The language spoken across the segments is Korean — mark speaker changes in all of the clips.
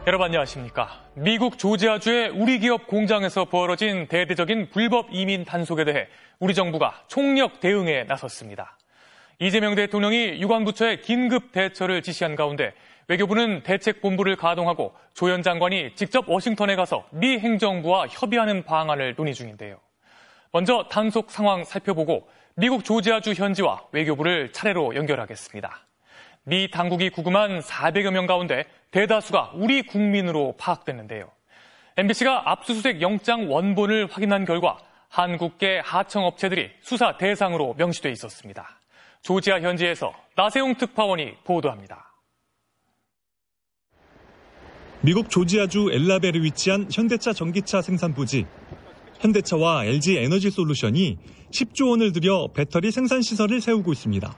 Speaker 1: 여러분 안녕하십니까. 미국 조지아주의 우리 기업 공장에서 벌어진 대대적인 불법 이민 단속에 대해 우리 정부가 총력 대응에 나섰습니다. 이재명 대통령이 유관부처에 긴급 대처를 지시한 가운데 외교부는 대책본부를 가동하고 조현 장관이 직접 워싱턴에 가서 미 행정부와 협의하는 방안을 논의 중인데요. 먼저 단속 상황 살펴보고 미국 조지아주 현지와 외교부를 차례로 연결하겠습니다. 미 당국이 구금한 400여 명 가운데 대다수가 우리 국민으로 파악됐는데요. MBC가 압수수색 영장 원본을 확인한 결과 한국계 하청업체들이 수사 대상으로 명시돼 있었습니다. 조지아 현지에서 나세용 특파원이 보도합니다.
Speaker 2: 미국 조지아주 엘라벨에 위치한 현대차 전기차 생산 부지. 현대차와 LG 에너지 솔루션이 10조 원을 들여 배터리 생산 시설을 세우고 있습니다.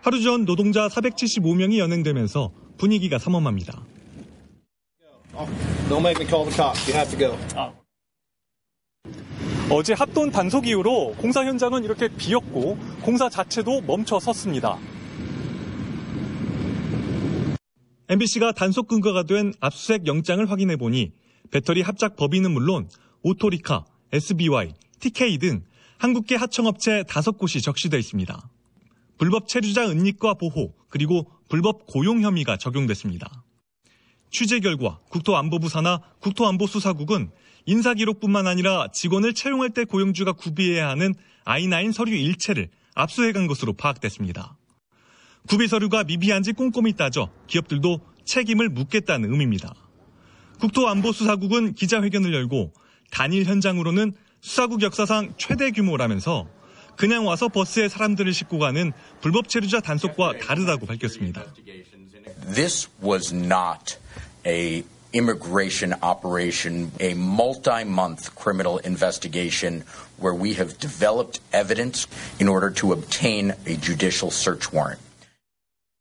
Speaker 2: 하루 전 노동자 475명이 연행되면서 분위기가 삼엄합니다. 어제 합동 단속 이후로 공사 현장은 이렇게 비었고 공사 자체도 멈춰 섰습니다. MBC가 단속 근거가 된 압수수색 영장을 확인해 보니 배터리 합작 법인은 물론 오토리카, SBY, TK 등 한국계 하청업체 5곳이 적시돼 있습니다. 불법 체류자 은닉과 보호, 그리고 불법 고용 혐의가 적용됐습니다. 취재 결과 국토안보부 산하 국토안보수사국은 인사기록뿐만 아니라 직원을 채용할 때 고용주가 구비해야 하는 I-9 서류 일체를 압수해간 것으로 파악됐습니다. 구비 서류가 미비한지 꼼꼼히 따져 기업들도 책임을 묻겠다는 의미입니다. 국토안보수사국은 기자회견을 열고 단일 현장으로는 수사국 역사상 최대 규모라면서 그냥 와서 버스에 사람들을 싣고 가는 불법 체류자 단속과 다르다고 밝혔습니다.
Speaker 3: This was not a immigration operation, a multi-month criminal investigation where we have developed evidence in order to obtain a judicial search warrant.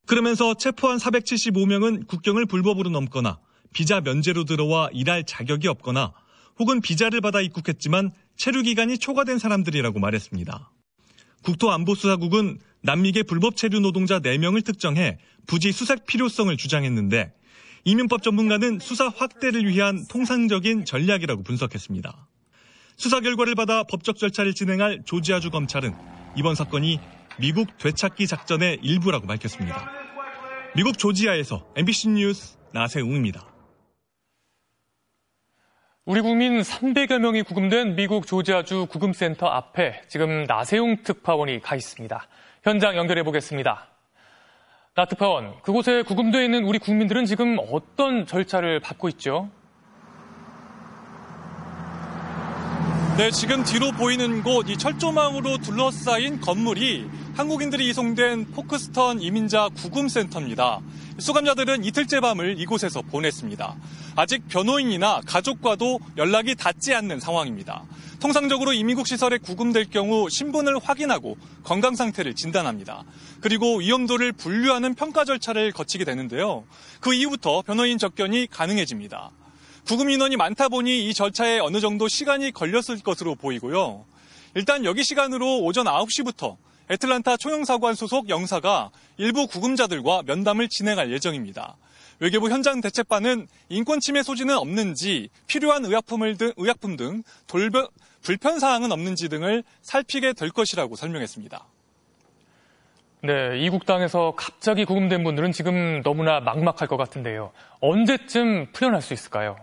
Speaker 2: 그러면서 체포한 475명은 국경을 불법으로 넘거나 비자 면제로 들어와 일할 자격이 없거나 혹은 비자를 받아 입국했지만 체류 기간이 초과된 사람들이라고 말했습니다. 국토안보수사국은 남미계 불법 체류 노동자 4명을 특정해 부지 수색 필요성을 주장했는데 이민법 전문가는 수사 확대를 위한 통상적인 전략이라고 분석했습니다. 수사 결과를 받아 법적 절차를 진행할 조지아주 검찰은 이번 사건이 미국 되찾기 작전의 일부라고 밝혔습니다. 미국 조지아에서 MBC 뉴스 나세웅입니다.
Speaker 1: 우리 국민 300여 명이 구금된 미국 조지아주 구금센터 앞에 지금 나세용 특파원이 가 있습니다. 현장 연결해 보겠습니다. 나 특파원, 그곳에 구금되어 있는 우리 국민들은 지금 어떤 절차를 밟고 있죠?
Speaker 2: 네, 지금 뒤로 보이는 곳, 이 철조망으로 둘러싸인 건물이 한국인들이 이송된 포크스턴 이민자 구금센터입니다. 수감자들은 이틀째 밤을 이곳에서 보냈습니다. 아직 변호인이나 가족과도 연락이 닿지 않는 상황입니다. 통상적으로 이민국 시설에 구금될 경우 신분을 확인하고 건강 상태를 진단합니다. 그리고 위험도를 분류하는 평가 절차를 거치게 되는데요. 그 이후부터 변호인 접견이 가능해집니다. 구금 인원이 많다 보니 이 절차에 어느 정도 시간이 걸렸을 것으로 보이고요. 일단 여기 시간으로 오전 9시부터 애틀란타 총영사관 소속 영사가 일부 구금자들과 면담을 진행할 예정입니다. 외교부 현장 대책반은 인권 침해 소지는 없는지, 필요한 의약품 등 불편 사항은 없는지 등을 살피게 될 것이라고 설명했습니다.
Speaker 1: 네, 이국 땅에서 갑자기 구금된 분들은 지금 너무나 막막할 것 같은데요. 언제쯤 풀려날 수 있을까요?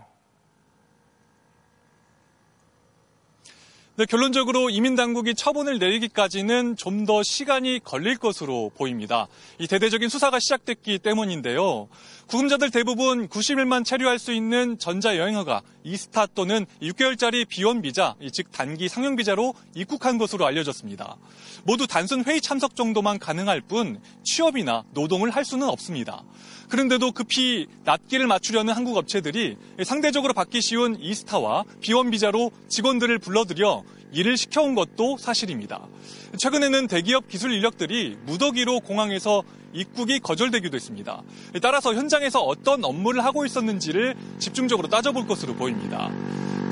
Speaker 2: 네, 결론적으로 이민당국이 처분을 내리기까지는 좀 더 시간이 걸릴 것으로 보입니다. 이 대대적인 수사가 시작됐기 때문인데요. 구금자들 대부분 90일만 체류할 수 있는 전자여행허가, 이스타 또는 6개월짜리 비원비자, 즉 단기 상용비자로 입국한 것으로 알려졌습니다. 모두 단순 회의 참석 정도만 가능할 뿐 취업이나 노동을 할 수는 없습니다. 그런데도 급히 낫기를 맞추려는 한국 업체들이 상대적으로 받기 쉬운 이스타와 비원비자로 직원들을 불러들여 일을 시켜온 것도 사실입니다. 최근에는 대기업 기술 인력들이 무더기로 공항에서 입국이 거절되기도 했습니다. 따라서 현장에서 어떤 업무를 하고 있었는지를 집중적으로 따져볼 것으로 보입니다.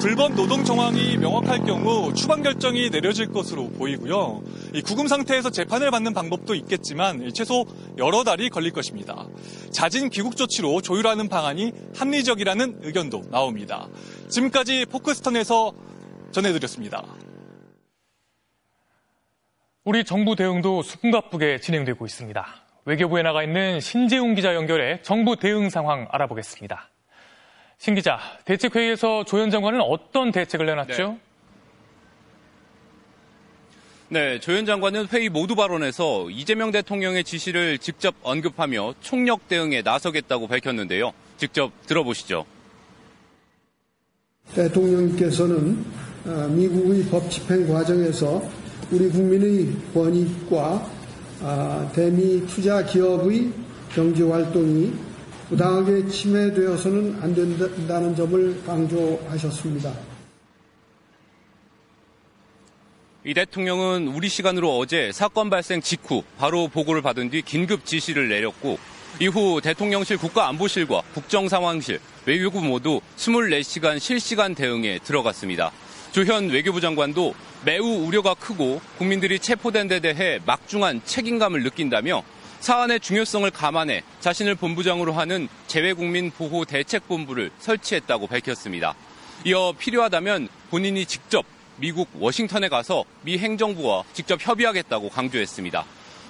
Speaker 2: 불법 노동 정황이 명확할 경우 추방 결정이 내려질 것으로 보이고요. 이 구금 상태에서 재판을 받는 방법도 있겠지만 최소 여러 달이 걸릴 것입니다. 잦은 귀국 조치로 조율하는 방안이 합리적이라는 의견도 나옵니다. 지금까지 포크스턴에서 전해드렸습니다.
Speaker 1: 우리 정부 대응도 숨가쁘게 진행되고 있습니다. 외교부에 나가 있는 신재웅 기자 연결해 정부 대응 상황 알아보겠습니다. 신 기자, 대책회의에서 조 현 장관은 어떤 대책을 내놨죠?
Speaker 4: 네, 조 현 장관은 회의 모두 발언에서 이재명 대통령의 지시를 직접 언급하며 총력 대응에 나서겠다고 밝혔는데요. 직접 들어보시죠.
Speaker 5: 대통령께서는 미국의 법 집행 과정에서 우리 국민의 권익과 대미 투자 기업의 경제 활동이 부당하게 침해되어서는 안 된다는 점을 강조하셨습니다.
Speaker 4: 이 대통령은 우리 시간으로 어제 사건 발생 직후 바로 보고를 받은 뒤 긴급 지시를 내렸고 이후 대통령실 국가안보실과 국정상황실, 외교부 모두 24시간 실시간 대응에 들어갔습니다. 조현 외교부 장관도 매우 우려가 크고 국민들이 체포된 데 대해 막중한 책임감을 느낀다며 사안의 중요성을 감안해 자신을 본부장으로 하는 재외국민보호대책본부를 설치했다고 밝혔습니다. 이어 필요하다면 본인이 직접 미국 워싱턴에 가서 미 행정부와 직접 협의하겠다고 강조했습니다.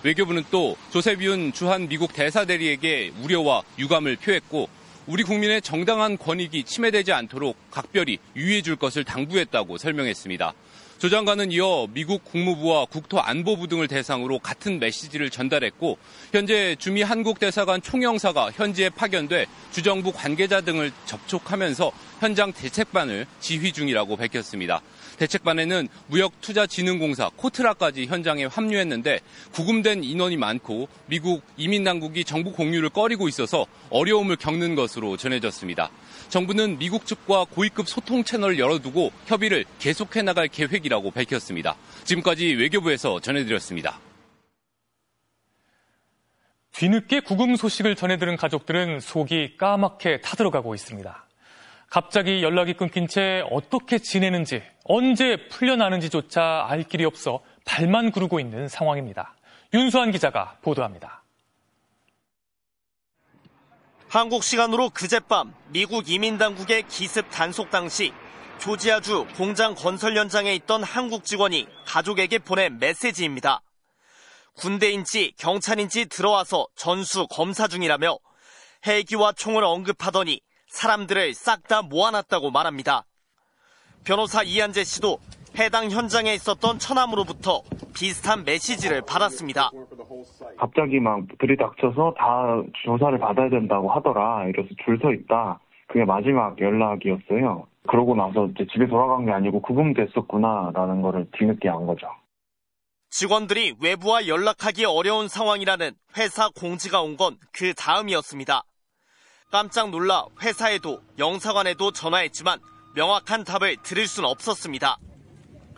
Speaker 4: 외교부는 또 조셉 윤 주한 미국 대사대리에게 우려와 유감을 표했고 우리 국민의 정당한 권익이 침해되지 않도록 각별히 유의해 줄 것을 당부했다고 설명했습니다. 조 장관은 이어 미국 국무부와 국토안보부 등을 대상으로 같은 메시지를 전달했고 현재 주미 한국대사관 총영사가 현지에 파견돼 주정부 관계자 등을 접촉하면서 현장 대책반을 지휘 중이라고 밝혔습니다. 대책반에는 무역투자진흥공사 코트라까지 현장에 합류했는데 구금된 인원이 많고 미국 이민당국이 정부 공유를 꺼리고 있어서 어려움을 겪는 것으로 전해졌습니다. 정부는 미국 측과 고위급 소통 채널을 열어두고 협의를 계속해 나갈 계획이라고 밝혔습니다. 지금까지 외교부에서 전해드렸습니다.
Speaker 1: 뒤늦게 구금 소식을 전해들은 가족들은 속이 까맣게 타들어가고 있습니다. 갑자기 연락이 끊긴 채 어떻게 지내는지, 언제 풀려나는지조차 알 길이 없어 발만 구르고 있는 상황입니다. 윤수환 기자가 보도합니다.
Speaker 6: 한국 시간으로 그젯밤 미국 이민당국의 기습 단속 당시 조지아주 공장 건설 현장에 있던 한국 직원이 가족에게 보낸 메시지입니다. 군대인지 경찰인지 들어와서 전수 검사 중이라며 헬기와 총을 언급하더니 사람들을 싹 다 모아놨다고 말합니다. 변호사 이한재 씨도 해당 현장에 있었던 처남으로부터 비슷한 메시지를 받았습니다.
Speaker 7: 갑자기 막 들이닥쳐서 다 조사를 받아야 된다고 하더라. 이래서 줄 서 있다. 그게 마지막 연락이었어요. 그러고 나서 이제 집에 돌아간 게 아니고 구금됐었구나라는 거를 뒤늦게 안 거죠.
Speaker 6: 직원들이 외부와 연락하기 어려운 상황이라는 회사 공지가 온 건 그 다음이었습니다. 깜짝 놀라 회사에도 영사관에도 전화했지만 명확한 답을 들을 순 없었습니다.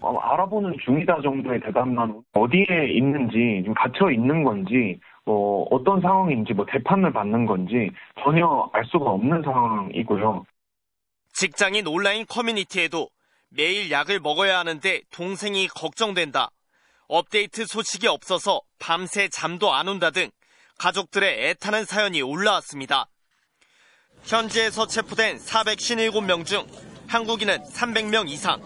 Speaker 7: 알아보는 중이다 정도의 대답만 어디에 있는지, 지금 갇혀 있는 건지, 어떤 상황인지, 재판을 받는 건지 전혀 알 수가 없는 상황이고요.
Speaker 6: 직장인 온라인 커뮤니티에도 매일 약을 먹어야 하는데 동생이 걱정된다. 업데이트 소식이 없어서 밤새 잠도 안 온다 등 가족들의 애타는 사연이 올라왔습니다. 현지에서 체포된 457명 중 한국인은 300명 이상.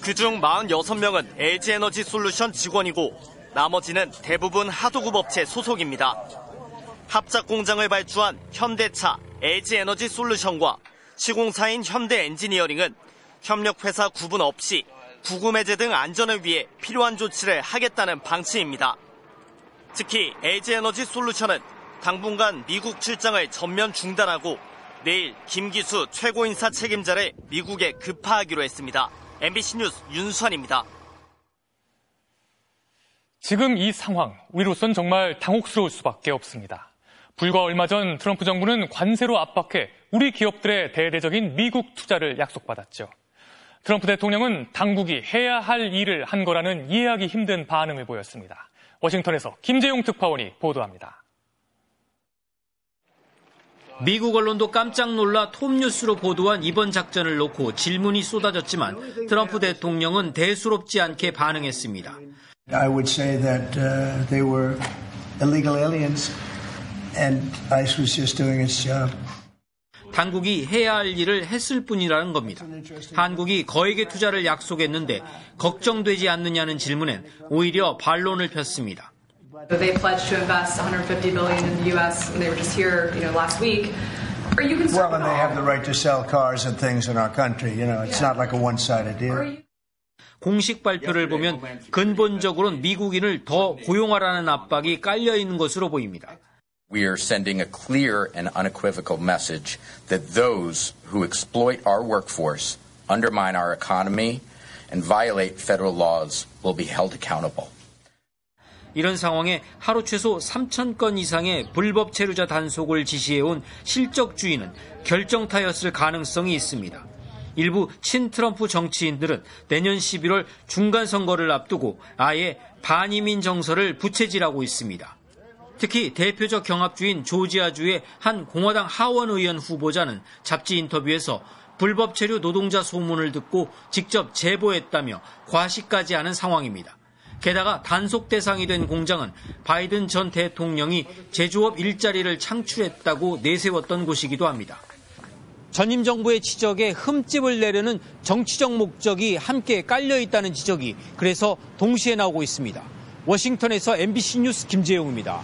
Speaker 6: 그중 46명은 LG에너지솔루션 직원이고 나머지는 대부분 하도급 업체 소속입니다. 합작 공장을 발주한 현대차, LG에너지솔루션과 시공사인 현대엔지니어링은 협력회사 구분 없이 구금 해제 등 안전을 위해 필요한 조치를 하겠다는 방침입니다. 특히 LG에너지솔루션은 당분간 미국 출장을 전면 중단하고 내일 김기수 최고인사 책임자를 미국에 급파하기로 했습니다. MBC 뉴스 윤수환입니다.
Speaker 1: 지금 이 상황, 우리로선 정말 당혹스러울 수밖에 없습니다. 불과 얼마 전 트럼프 정부는 관세로 압박해 우리 기업들의 대대적인 미국 투자를 약속받았죠. 트럼프 대통령은 당국이 해야 할 일을 한 거라는 이해하기 힘든 반응을 보였습니다. 워싱턴에서 김재용 특파원이 보도합니다.
Speaker 8: 미국 언론도 깜짝 놀라 톱뉴스로 보도한 이번 작전을 놓고 질문이 쏟아졌지만 트럼프 대통령은 대수롭지 않게 반응했습니다.
Speaker 9: I would say that they were illegal aliens and ICE was just doing its job.
Speaker 8: 당국이 해야 할 일을 했을 뿐이라는 겁니다. 한국이 거액의 투자를 약속했는데 걱정되지 않느냐는 질문엔 오히려 반론을 폈습니다.
Speaker 10: They pledged to invest $150 billion in the U.S. when they were just here, last week. Are you concerned?
Speaker 9: Well, and they have the right to sell cars and things in our country. It's not like a one-sided deal.
Speaker 8: 공식 발표를 보면 근본적으로는 미국인을 더 고용하라는 압박이 깔려 있는 것으로 보입니다.
Speaker 3: We are sending a clear and unequivocal message that those who exploit our workforce, undermine our economy, and violate federal laws will be held accountable.
Speaker 8: 이런 상황에 하루 최소 3,000건 이상의 불법 체류자 단속을 지시해온 실적주의는 결정타였을 가능성이 있습니다. 일부 친트럼프 정치인들은 내년 11월 중간선거를 앞두고 아예 반이민 정서를 부채질하고 있습니다. 특히 대표적 경합주인 조지아주의 한 공화당 하원 의원 후보자는 잡지 인터뷰에서 불법 체류 노동자 소문을 듣고 직접 제보했다며 과시까지 하는 상황입니다. 게다가 단속 대상이 된 공장은 바이든 전 대통령이 제조업 일자리를 창출했다고 내세웠던 곳이기도 합니다. 전임 정부의 지적에 흠집을 내려는 정치적 목적이 함께 깔려 있다는 지적이 그래서 동시에 나오고 있습니다. 워싱턴에서 MBC 뉴스 김재용입니다.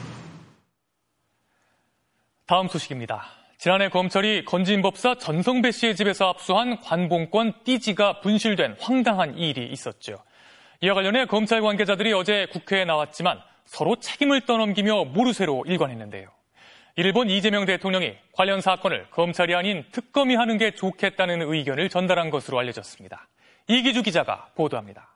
Speaker 1: 다음 소식입니다. 지난해 검찰이 건진법사 전성배 씨의 집에서 압수한 관봉권 띠지가 분실된 황당한 일이 있었죠. 이와 관련해 검찰 관계자들이 어제 국회에 나왔지만 서로 책임을 떠넘기며 모르쇠로 일관했는데요. 이를 본 이재명 대통령이 관련 사건을 검찰이 아닌 특검이 하는 게 좋겠다는 의견을 전달한 것으로 알려졌습니다. 이기주 기자가 보도합니다.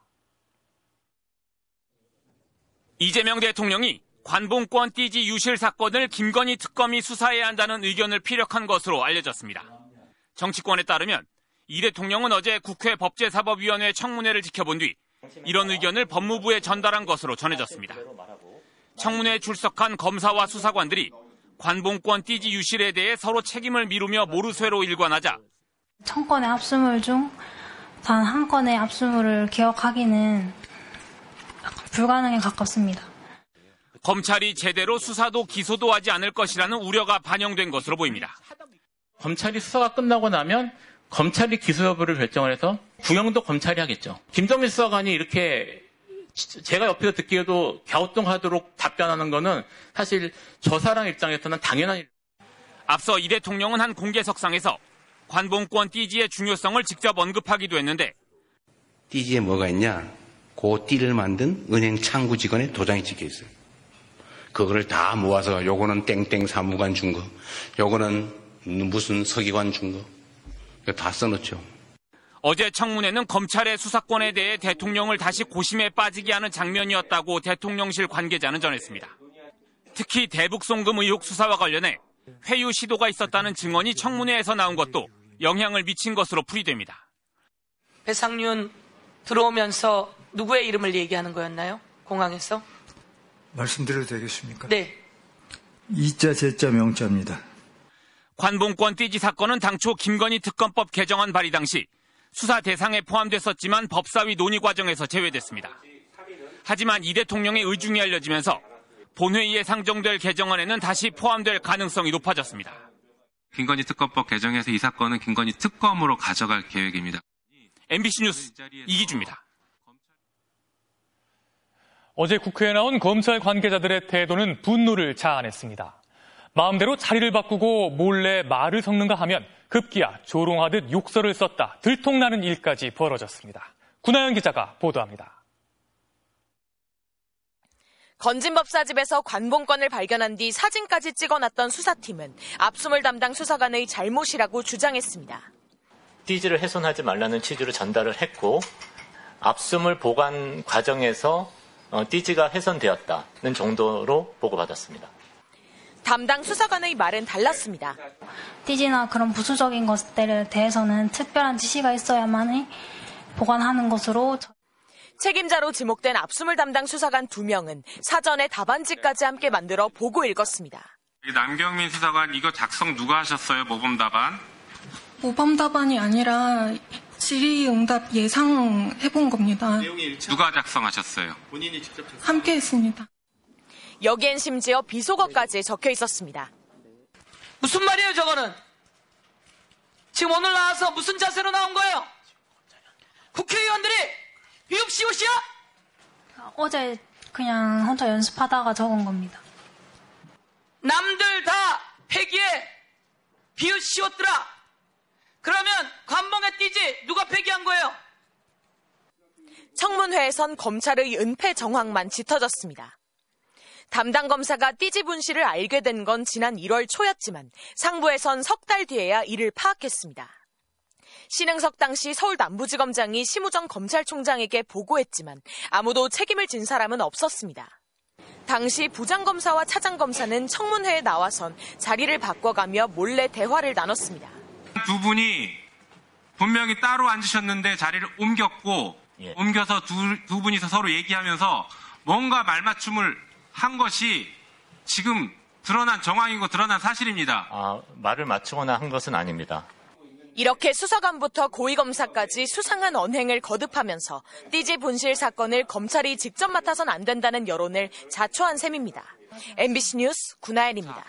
Speaker 11: 이재명 대통령이 관봉권 띠지 유실 사건을 김건희 특검이 수사해야 한다는 의견을 피력한 것으로 알려졌습니다. 정치권에 따르면 이 대통령은 어제 국회 법제사법위원회 청문회를 지켜본 뒤 이런 의견을 법무부에 전달한 것으로 전해졌습니다. 청문회에 출석한 검사와 수사관들이 관봉권 띠지 유실에 대해 서로 책임을 미루며 모르쇠로 일관하자
Speaker 12: 1000건의 압수물 중 단 한 건의 압수물을 기억하기는 불가능에 가깝습니다.
Speaker 11: 검찰이 제대로 수사도 기소도 하지 않을 것이라는 우려가 반영된 것으로 보입니다.
Speaker 13: 검찰이 수사가 끝나고 나면 검찰이 기소 여부를 결정을 해서 구형도 검찰이 하겠죠. 김정민 수사관이 이렇게 제가 옆에서 듣기에도 갸우뚱하도록 답변하는 거는 사실 저 사람 입장에서는 당연한 일.
Speaker 11: 앞서 이 대통령은 한 공개석상에서 관봉권 띠지의 중요성을 직접 언급하기도 했는데
Speaker 14: 띠지에 뭐가 있냐? 그 띠를 만든 은행 창구 직원의 도장이 찍혀 있어요. 그거를 다 모아서 요거는 땡땡 사무관 준 거, 요거는 무슨 서기관 준 거, 이거 다 써놓죠.
Speaker 11: 어제 청문회는 검찰의 수사권에 대해 대통령을 다시 고심에 빠지게 하는 장면이었다고 대통령실 관계자는 전했습니다. 특히 대북송금 의혹 수사와 관련해 회유 시도가 있었다는 증언이 청문회에서 나온 것도 영향을 미친 것으로 풀이됩니다.
Speaker 15: 배상윤 들어오면서 누구의 이름을 얘기하는 거였나요? 공항에서?
Speaker 16: 말씀드려도 되겠습니까?
Speaker 15: 네.
Speaker 16: 이자, 제자, 명자입니다.
Speaker 11: 관봉권 띠지 사건은 당초 김건희 특검법 개정안 발의 당시 수사 대상에 포함됐었지만 법사위 논의 과정에서 제외됐습니다. 하지만 이 대통령의 의중이 알려지면서 본회의에 상정될 개정안에는 다시 포함될 가능성이 높아졌습니다.
Speaker 17: 김건희 특검법 개정에서 이 사건은 김건희 특검으로 가져갈 계획입니다.
Speaker 11: MBC 뉴스 이기주입니다.
Speaker 1: 어제 국회에 나온 검찰 관계자들의 태도는 분노를 자아냈습니다. 마음대로 자리를 바꾸고 몰래 말을 섞는가 하면 급기야 조롱하듯 욕설을 썼다. 들통나는 일까지 벌어졌습니다. 구나연 기자가 보도합니다.
Speaker 18: 건진법사 집에서 관봉권을 발견한 뒤 사진까지 찍어놨던 수사팀은 압수물 담당 수사관의 잘못이라고 주장했습니다.
Speaker 19: 띠지를 훼손하지 말라는 취지로 전달을 했고 압수물 보관 과정에서 띠지가 훼손되었다는 정도로 보고받았습니다.
Speaker 18: 담당 수사관의 말은 달랐습니다.
Speaker 12: 띠지나 그런 부수적인 것들에 대해서는 특별한 지시가 있어야만 보관하는 것으로.
Speaker 18: 책임자로 지목된 압수물 담당 수사관 2명은 사전에 답안지까지 함께 만들어 보고 읽었습니다.
Speaker 17: 남경민 수사관 이거 작성 누가 하셨어요? 모범 답안?
Speaker 20: 모범 답안이 아니라 질의응답 예상해본 겁니다.
Speaker 17: 누가 작성하셨어요?
Speaker 20: 본인이 직접 함께 했습니다.
Speaker 18: 여기엔 심지어 비속어까지 적혀 있었습니다.
Speaker 15: 무슨 말이에요, 저거는? 지금 오늘 나와서 무슨 자세로 나온 거예요? 국회의원들이 비읍시옷이야?
Speaker 12: 어제 그냥 혼자 연습하다가 적은 겁니다.
Speaker 15: 남들 다 폐기해 비읍시옷들아. 그러면 관봉에 띄지 누가 폐기한 거예요?
Speaker 18: 청문회에선 검찰의 은폐 정황만 짙어졌습니다. 담당 검사가 띠지 분실을 알게 된 건 지난 1월 초였지만 상부에선 석 달 뒤에야 이를 파악했습니다. 신흥석 당시 서울 남부지검장이 심우정 검찰총장에게 보고했지만 아무도 책임을 진 사람은 없었습니다. 당시 부장검사와 차장검사는 청문회에 나와선 자리를 바꿔가며 몰래 대화를 나눴습니다.
Speaker 17: 두 분이 분명히 따로 앉으셨는데 자리를 옮겼고 옮겨서 두 분이서 서로 얘기하면서 뭔가 말맞춤을 한 것이 지금 드러난 정황이고 드러난 사실입니다.
Speaker 19: 말을 맞추거나 한 것은 아닙니다.
Speaker 18: 이렇게 수사관부터 고위검사까지 수상한 언행을 거듭하면서 띠지 분실 사건을 검찰이 직접 맡아선 안 된다는 여론을 자초한 셈입니다. MBC 뉴스 구나엘입니다.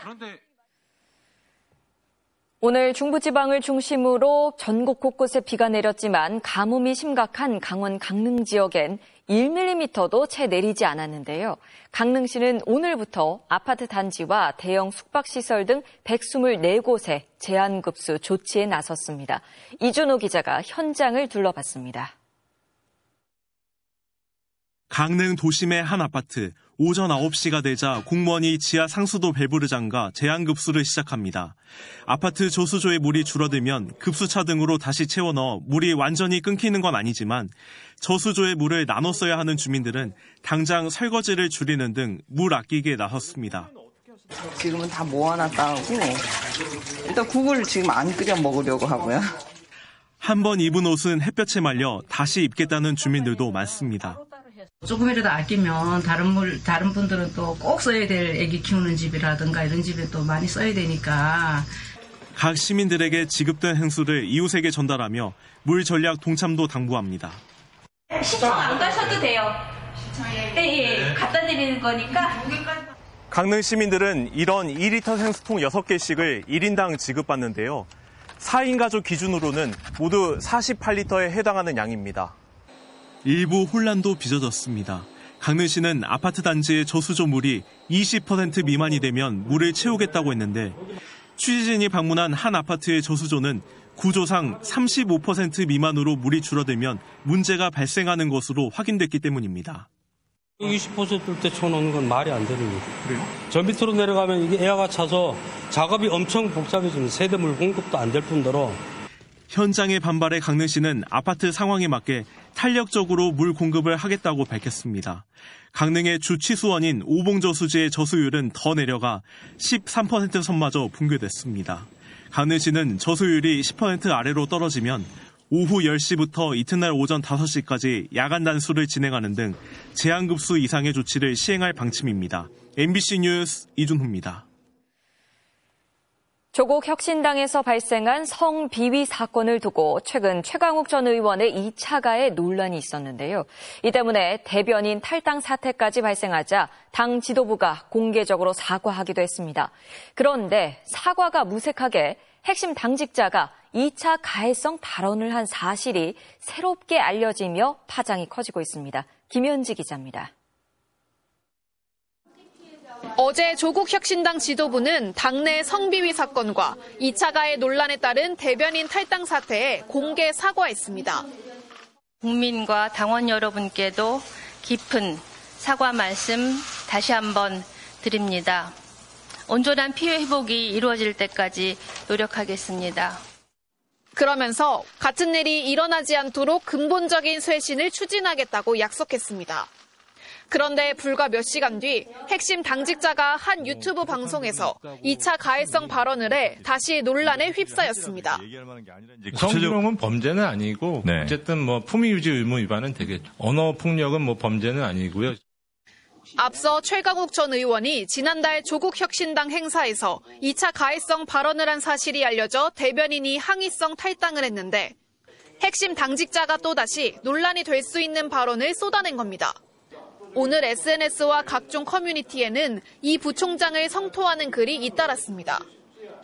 Speaker 21: 오늘 중부지방을 중심으로 전국 곳곳에 비가 내렸지만 가뭄이 심각한 강원 강릉 지역엔 1mm도 채 내리지 않았는데요. 강릉시는 오늘부터 아파트 단지와 대형 숙박시설 등 124곳에 제한급수 조치에 나섰습니다. 이준호 기자가 현장을 둘러봤습니다.
Speaker 22: 강릉 도심의 한 아파트. 오전 9시가 되자 공무원이 지하 상수도 밸브를 잠가 제한급수를 시작합니다. 아파트 조수조의 물이 줄어들면 급수차 등으로 다시 채워 넣어 물이 완전히 끊기는 건 아니지만 저수조의 물을 나눠 써야 하는 주민들은 당장 설거지를 줄이는 등 물 아끼기에 나섰습니다.
Speaker 23: 지금은 다 모아놨다고 일단 국을 지금 안 끓여 먹으려고 하고요.
Speaker 22: 한 번 입은 옷은 햇볕에 말려 다시 입겠다는 주민들도 많습니다.
Speaker 24: 조금이라도 아끼면 다른 분들은 또 꼭 써야 될 애기 키우는 집이라든가 이런 집에 또 많이 써야 되니까.
Speaker 22: 각 시민들에게 지급된 행수를 이웃에게 전달하며 물 전략 동참도 당부합니다.
Speaker 25: 시청 안 가셔도 돼요. 예, 갖다 드리는 거니까.
Speaker 22: 강릉 시민들은 이런 2리터 생수통 6개씩을 1인당 지급받는데요. 4인 가족 기준으로는 모두 48리터에 해당하는 양입니다. 일부 혼란도 빚어졌습니다. 강릉시는 아파트 단지의 저수조 물이 20% 미만이 되면 물을 채우겠다고 했는데 취재진이 방문한 한 아파트의 저수조는 구조상 35% 미만으로 물이 줄어들면 문제가 발생하는 것으로 확인됐기 때문입니다.
Speaker 26: 20%일 때 쳐놓는 건 말이 안 되는 거죠. 그래요? 저 밑으로 내려가면 이게 에어가 차서 작업이 엄청 복잡해지면 세대물 공급도 안 될 뿐더러
Speaker 22: 현장의 반발에 강릉시는 아파트 상황에 맞게 탄력적으로 물 공급을 하겠다고 밝혔습니다. 강릉의 주 취수원인 오봉저수지의 저수율은 더 내려가 13% 선마저 붕괴됐습니다. 강릉시는 저수율이 10% 아래로 떨어지면 오후 10시부터 이튿날 오전 5시까지 야간 단수를 진행하는 등 제한급수 이상의 조치를 시행할 방침입니다. MBC 뉴스 이준호입니다.
Speaker 21: 조국 혁신당에서 발생한 성비위 사건을 두고 최근 최강욱 전 의원의 2차 가해 논란이 있었는데요. 이 때문에 대변인 탈당 사태까지 발생하자 당 지도부가 공개적으로 사과하기도 했습니다. 그런데 사과가 무색하게 핵심 당직자가 2차 가해성 발언을 한 사실이 새롭게 알려지며 파장이 커지고 있습니다. 김현지 기자입니다.
Speaker 27: 어제 조국혁신당 지도부는 당내 성비위 사건과 2차 가해 논란에 따른 대변인 탈당 사태에 공개 사과했습니다.
Speaker 28: 국민과 당원 여러분께도 깊은 사과 말씀 다시 한번 드립니다. 온전한 피해 회복이 이루어질 때까지 노력하겠습니다.
Speaker 27: 그러면서 같은 일이 일어나지 않도록 근본적인 쇄신을 추진하겠다고 약속했습니다. 그런데 불과 몇 시간 뒤 핵심 당직자가 한 유튜브 방송에서 2차 가해성 발언을 해 다시 논란에 휩싸였습니다.
Speaker 29: 성희롱은 범죄는 아니고 어쨌든 품위 유지 의무 위반은 되겠죠. 언어 폭력은 범죄는 아니고요.
Speaker 27: 앞서 최강욱 전 의원이 지난달 조국혁신당 행사에서 2차 가해성 발언을 한 사실이 알려져 대변인이 항의성 탈당을 했는데 핵심 당직자가 또다시 논란이 될 수 있는 발언을 쏟아낸 겁니다. 오늘 SNS와 각종 커뮤니티에는 이 부총장을 성토하는 글이 잇따랐습니다.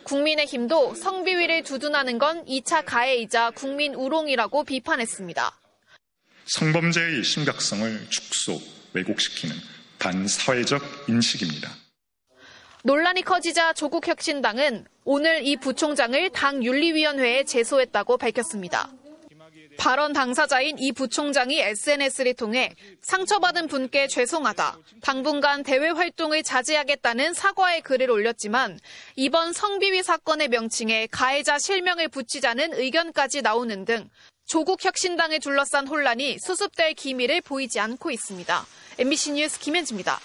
Speaker 27: 국민의힘도 성비위를 두둔하는 건 2차 가해이자 국민 우롱이라고 비판했습니다.
Speaker 2: 성범죄의 심각성을 축소, 왜곡시키는 반사회적 인식입니다.
Speaker 27: 논란이 커지자 조국혁신당은 오늘 이 부총장을 당 윤리위원회에 제소했다고 밝혔습니다. 발언 당사자인 이 부총장이 SNS를 통해 상처받은 분께 죄송하다, 당분간 대외 활동을 자제하겠다는 사과의 글을 올렸지만 이번 성비위 사건의 명칭에 가해자 실명을 붙이자는 의견까지 나오는 등 조국혁신당을 둘러싼 혼란이 수습될 기미를 보이지 않고 있습니다. MBC 뉴스 김현지입니다.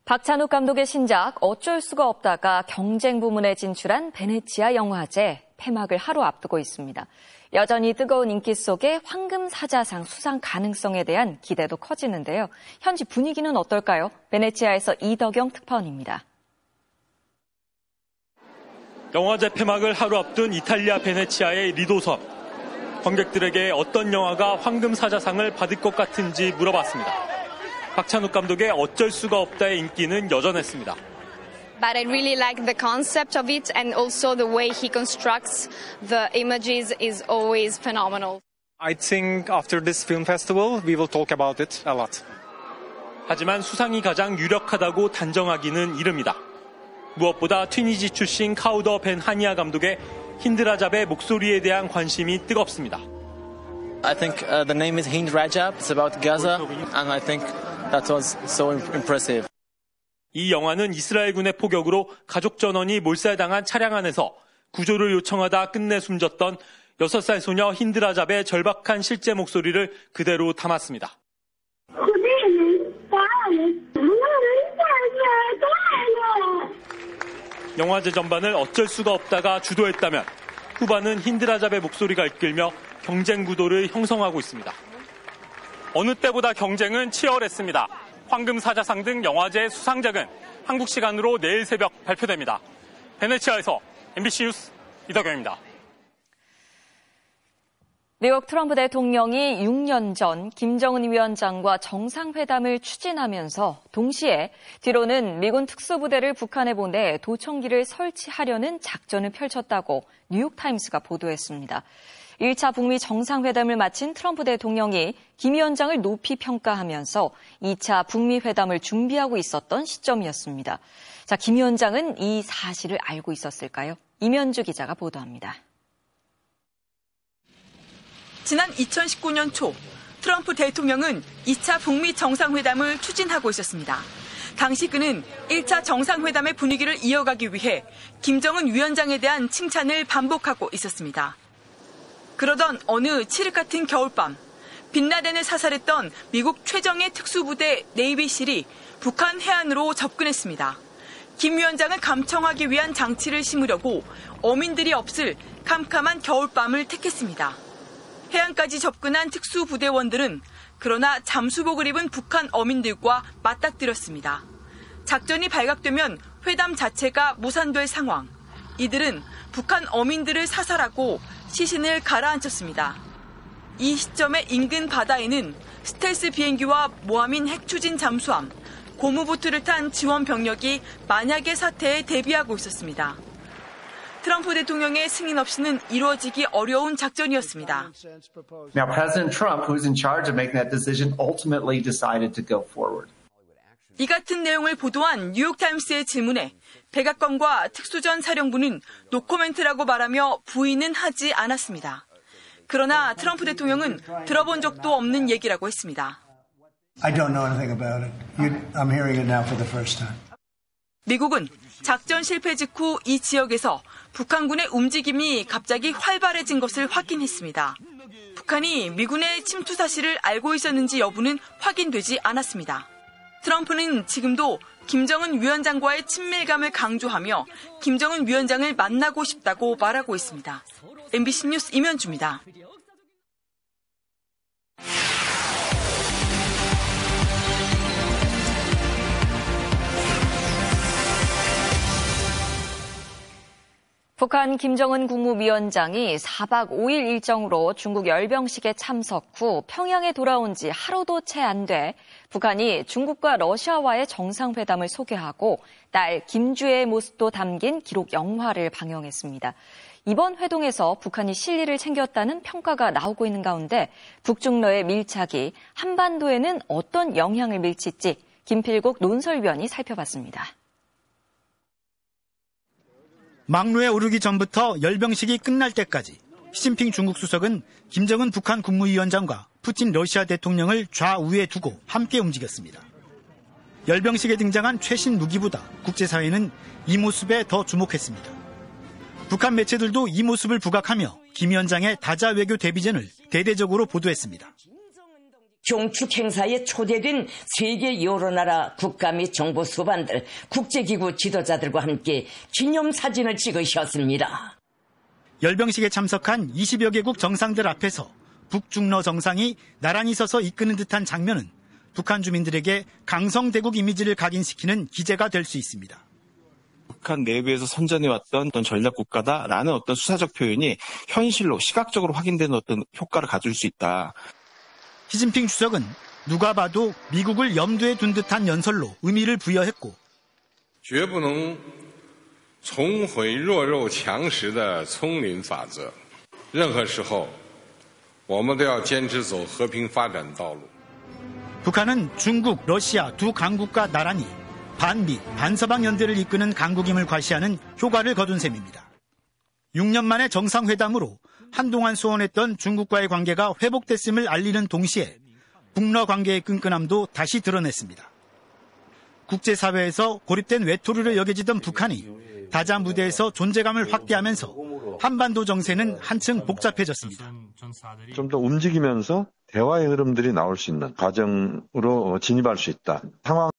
Speaker 21: 박찬욱 감독의 신작 어쩔 수가 없다가 경쟁 부문에 진출한 베네치아 영화제 폐막을 하루 앞두고 있습니다. 여전히 뜨거운 인기 속에 황금사자상 수상 가능성에 대한 기대도 커지는데요. 현지 분위기는 어떨까요? 베네치아에서 이덕영 특파원입니다.
Speaker 3: 영화제 폐막을 하루 앞둔 이탈리아 베네치아의 리도섬. 관객들에게 어떤 영화가 황금사자상을 받을 것 같은지 물어봤습니다. 박찬욱 감독의 어쩔 수가 없다의 인기는 여전했습니다.
Speaker 4: But I really like the concept of it and also the way he constructs the images is always phenomenal.
Speaker 5: I think after this film festival we will talk about it a lot.
Speaker 3: 하지만 수상이 가장 유력하다고 단정하기는 이릅니다. 무엇보다 튀니지 출신 카우더 벤 하니아 감독의 힌드라잡의 목소리에 대한 관심이 뜨겁습니다.
Speaker 6: I think the name is Hind Rajab. It's about Gaza, and I think that was so impressive.
Speaker 3: 이 영화는 이스라엘군의 포격으로 가족 전원이 몰살당한 차량 안에서 구조를 요청하다 끝내 숨졌던 6살 소녀 힌드라잡의 절박한 실제 목소리를 그대로 담았습니다. 영화제 전반을 어쩔 수가 없다가 주도했다면 후반은 힌드라잡의 목소리가 이끌며 경쟁 구도를 형성하고 있습니다. 어느 때보다 경쟁은 치열했습니다. 황금사자상 등 영화제 수상작은 한국 시간으로 내일 새벽 발표됩니다. 베네치아에서 MBC 뉴스 이덕영입니다.
Speaker 21: 미국 트럼프 대통령이 6년 전 김정은 위원장과 정상회담을 추진하면서 동시에 뒤로는 미군 특수부대를 북한에 보내 도청기를 설치하려는 작전을 펼쳤다고 뉴욕타임스가 보도했습니다. 1차 북미 정상회담을 마친 트럼프 대통령이 김 위원장을 높이 평가하면서 2차 북미 회담을 준비하고 있었던 시점이었습니다. 자, 김 위원장은 이 사실을 알고 있었을까요? 이면주 기자가 보도합니다.
Speaker 7: 지난 2019년 초 트럼프 대통령은 2차 북미 정상회담을 추진하고 있었습니다. 당시 그는 1차 정상회담의 분위기를 이어가기 위해 김정은 위원장에 대한 칭찬을 반복하고 있었습니다. 그러던 어느 칠흑 같은 겨울밤, 빈라덴을 사살했던 미국 최정예 특수부대 네이비실이 북한 해안으로 접근했습니다. 김 위원장을 감청하기 위한 장치를 심으려고 어민들이 없을 캄캄한 겨울밤을 택했습니다. 해안까지 접근한 특수부대원들은 그러나 잠수복을 입은 북한 어민들과 맞닥뜨렸습니다. 작전이 발각되면 회담 자체가 무산될 상황. 이들은 북한 어민들을 사살하고 시신을 가라앉혔습니다. 이 시점에 인근 바다에는 스텔스 비행기와 모하민 핵추진 잠수함, 고무보트를 탄 지원 병력이 만약의 사태에 대비하고 있었습니다. 트럼프 대통령의 승인 없이는 이루어지기 어려운 작전이었습니다.
Speaker 8: Now, President Trump, who is in charge of making that decision, ultimately decided to go forward.
Speaker 7: 이 같은 내용을 보도한 뉴욕타임스의 질문에 백악관과 특수전 사령부는 노코멘트라고 말하며 부인은 하지 않았습니다. 그러나 트럼프 대통령은 들어본 적도 없는 얘기라고 했습니다.
Speaker 9: I don't know anything about it. I'm hearing it now for the first time.
Speaker 7: 미국은 작전 실패 직후 이 지역에서 북한군의 움직임이 갑자기 활발해진 것을 확인했습니다. 북한이 미군의 침투 사실을 알고 있었는지 여부는 확인되지 않았습니다. 트럼프는 지금도 김정은 위원장과의 친밀감을 강조하며 김정은 위원장을 만나고 싶다고 말하고 있습니다. MBC 뉴스 이면주입니다.
Speaker 21: 북한 김정은 국무위원장이 4박 5일 일정으로 중국 열병식에 참석 후 평양에 돌아온 지 하루도 채 안 돼 북한이 중국과 러시아와의 정상회담을 소개하고 딸 김주애의 모습도 담긴 기록 영화를 방영했습니다. 이번 회동에서 북한이 실리를 챙겼다는 평가가 나오고 있는 가운데 북중러의 밀착이 한반도에는 어떤 영향을 미칠지 김필국 논설위원이 살펴봤습니다.
Speaker 1: 막루에 오르기 전부터 열병식이 끝날 때까지 시진핑 중국 수석은 김정은 북한 국무위원장과 푸틴 러시아 대통령을 좌우에 두고 함께 움직였습니다. 열병식에 등장한 최신 무기보다 국제사회는 이 모습에 더 주목했습니다. 북한 매체들도 이 모습을 부각하며 김 위원장의 다자 외교 데뷔전을 대대적으로 보도했습니다.
Speaker 10: 종축 행사에 초대된 세계 여러 나라 국가 및 정보 수반들, 국제기구 지도자들과 함께 기념사진을 찍으셨습니다.
Speaker 1: 열병식에 참석한 20여 개국 정상들 앞에서 북중러 정상이 나란히 서서 이끄는 듯한 장면은 북한 주민들에게 강성대국 이미지를 각인시키는 기재가 될 수 있습니다.
Speaker 11: 북한 내부에서 선전해왔던 어떤 전략국가다라는 어떤 수사적 표현이 현실로 시각적으로 확인되는 어떤 효과를 가질 수 있다.
Speaker 1: 시진핑 주석은 누가 봐도 미국을 염두에 둔 듯한 연설로 의미를 부여했고
Speaker 12: 绝不能重回弱肉强食的丛林法则任何时候我们都要坚持走和平发展道路
Speaker 1: 북한은 중국, 러시아 두 강국과 나란히 반미, 반서방 연대를 이끄는 강국임을 과시하는 효과를 거둔 셈입니다. 6년 만에 정상회담으로 한동안 소원했던 중국과의 관계가 회복됐음을 알리는 동시에 북러 관계의 끈끈함도 다시 드러냈습니다. 국제사회에서 고립된 외톨이로 여겨지던 북한이 다자 무대에서 존재감을 확대하면서 한반도 정세는 한층 복잡해졌습니다.
Speaker 13: 좀 더 움직이면서 대화의 흐름들이 나올 수 있는 과정으로 진입할 수 있다. 상황